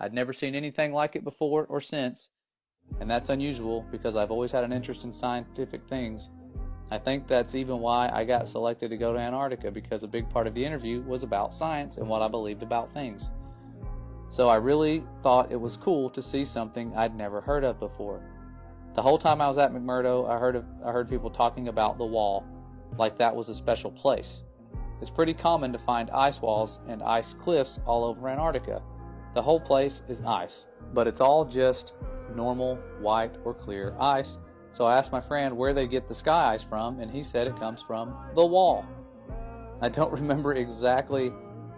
I'd never seen anything like it before or since, and that's unusual because I've always had an interest in scientific things. I think that's even why I got selected to go to Antarctica, because a big part of the interview was about science and what I believed about things. So I really thought it was cool to see something I'd never heard of before. The whole time I was at McMurdo, I heard people talking about the wall, like that was a special place. It's pretty common to find ice walls and ice cliffs all over Antarctica. The whole place is ice, but it's all just normal white or clear ice. So I asked my friend where they get the sky ice from, and he said it comes from the wall. I don't remember exactly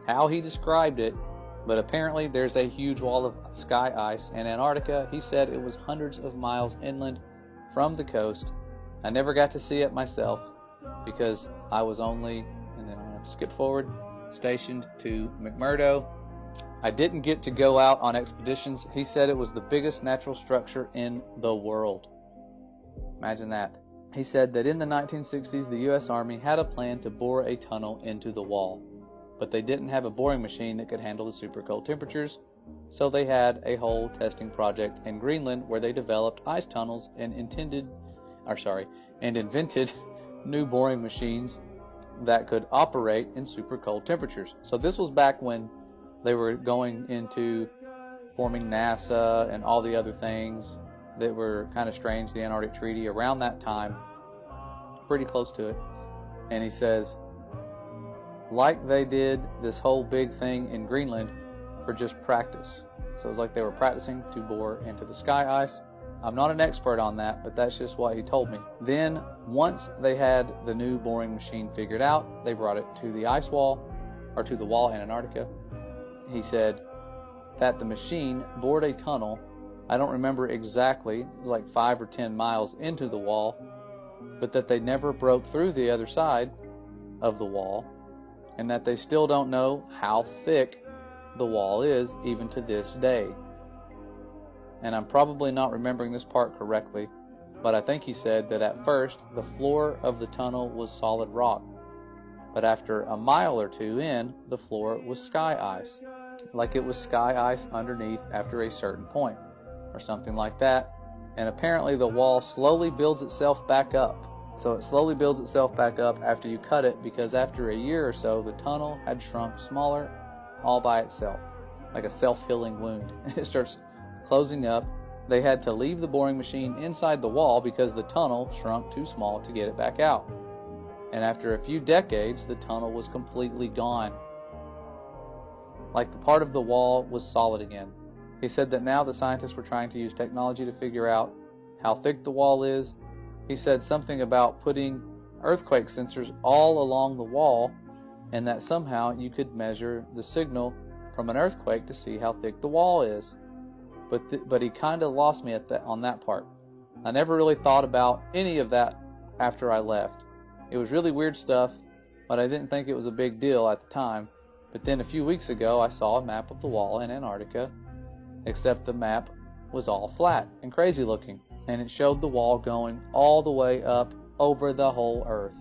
how he described it, but apparently there's a huge wall of sky ice in Antarctica. He said it was hundreds of miles inland from the coast. I never got to see it myself because I was only, and then I'm going to skip forward, stationed to McMurdo. I didn't get to go out on expeditions. He said it was the biggest natural structure in the world. Imagine that. He said that in the 1960s, the U.S. Army had a plan to bore a tunnel into the wall, but they didn't have a boring machine that could handle the super cold temperatures, so they had a whole testing project in Greenland where they developed ice tunnels and invented new boring machines that could operate in super cold temperatures. So this was back when they were going into forming NASA and all the other things that were kind of strange, the Antarctic Treaty, around that time, pretty close to it. And he says, like they did this whole big thing in Greenland for just practice. So it was like they were practicing to bore into the sky ice. I'm not an expert on that, but that's just what he told me. Then, once they had the new boring machine figured out, they brought it to the ice wall, or to the wall in Antarctica. He said that the machine bored a tunnel. I don't remember exactly, it was like 5 or 10 miles into the wall, but that they never broke through the other side of the wall, and that they still don't know how thick the wall is even to this day. And I'm probably not remembering this part correctly, but I think he said that at first the floor of the tunnel was solid rock, but after a mile or two in, the floor was sky ice, like it was sky ice underneath after a certain point, or something like that. And apparently the wall slowly builds itself back up. So it slowly builds itself back up after you cut it, because after a year or so, the tunnel had shrunk smaller all by itself, like a self-healing wound. It starts closing up. They had to leave the boring machine inside the wall because the tunnel shrunk too small to get it back out. And after a few decades, the tunnel was completely gone, like the part of the wall was solid again. He said that now the scientists were trying to use technology to figure out how thick the wall is. He said something about putting earthquake sensors all along the wall, and that somehow you could measure the signal from an earthquake to see how thick the wall is. But he kind of lost me on that part. I never really thought about any of that after I left. It was really weird stuff, but I didn't think it was a big deal at the time. But then a few weeks ago, I saw a map of the wall in Antarctica, except the map was all flat and crazy looking, and it showed the wall going all the way up over the whole Earth.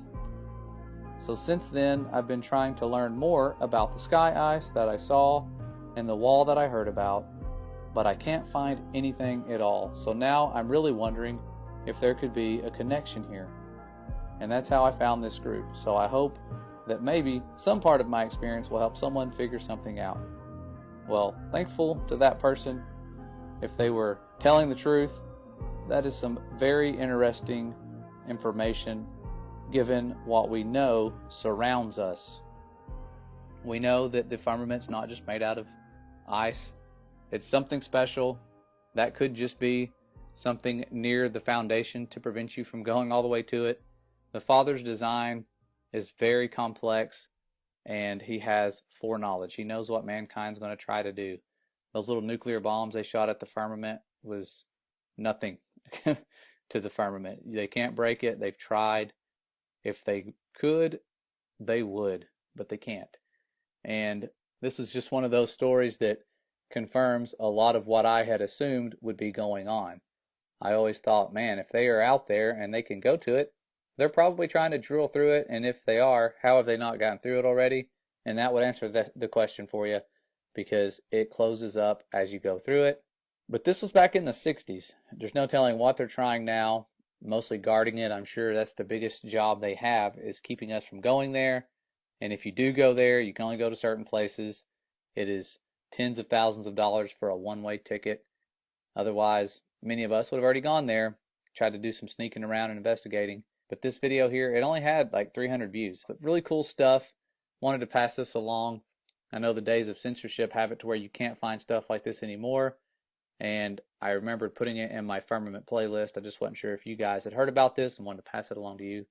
So since then, I've been trying to learn more about the sky ice that I saw and the wall that I heard about, but I can't find anything at all. So now I'm really wondering if there could be a connection here. And that's how I found this group. So I hope that maybe some part of my experience will help someone figure something out. Well, thankful to that person. If they were telling the truth, that is some very interesting information given what we know surrounds us. We know that the firmament's not just made out of ice. It's something special. That could just be something near the foundation to prevent you from going all the way to it. The Father's design is very complex, and he has foreknowledge. He knows what mankind's going to try to do. Those little nuclear bombs they shot at the firmament was nothing to the firmament. They can't break it. They've tried. If they could, they would, but they can't. And this is just one of those stories that confirms a lot of what I had assumed would be going on. I always thought, man, if they are out there and they can go to it, they're probably trying to drill through it, and if they are, how have they not gotten through it already? And that would answer the question for you, because it closes up as you go through it. But this was back in the 60s. There's no telling what they're trying now, mostly guarding it. I'm sure that's the biggest job they have, is keeping us from going there. And if you do go there, you can only go to certain places. It is tens of thousands of dollars for a one-way ticket. Otherwise, many of us would have already gone there, tried to do some sneaking around and investigating. But this video here, it only had like 300 views. But really cool stuff. Wanted to pass this along. I know the days of censorship have it to where you can't find stuff like this anymore. And I remembered putting it in my Firmament playlist. I just wasn't sure if you guys had heard about this and wanted to pass it along to you.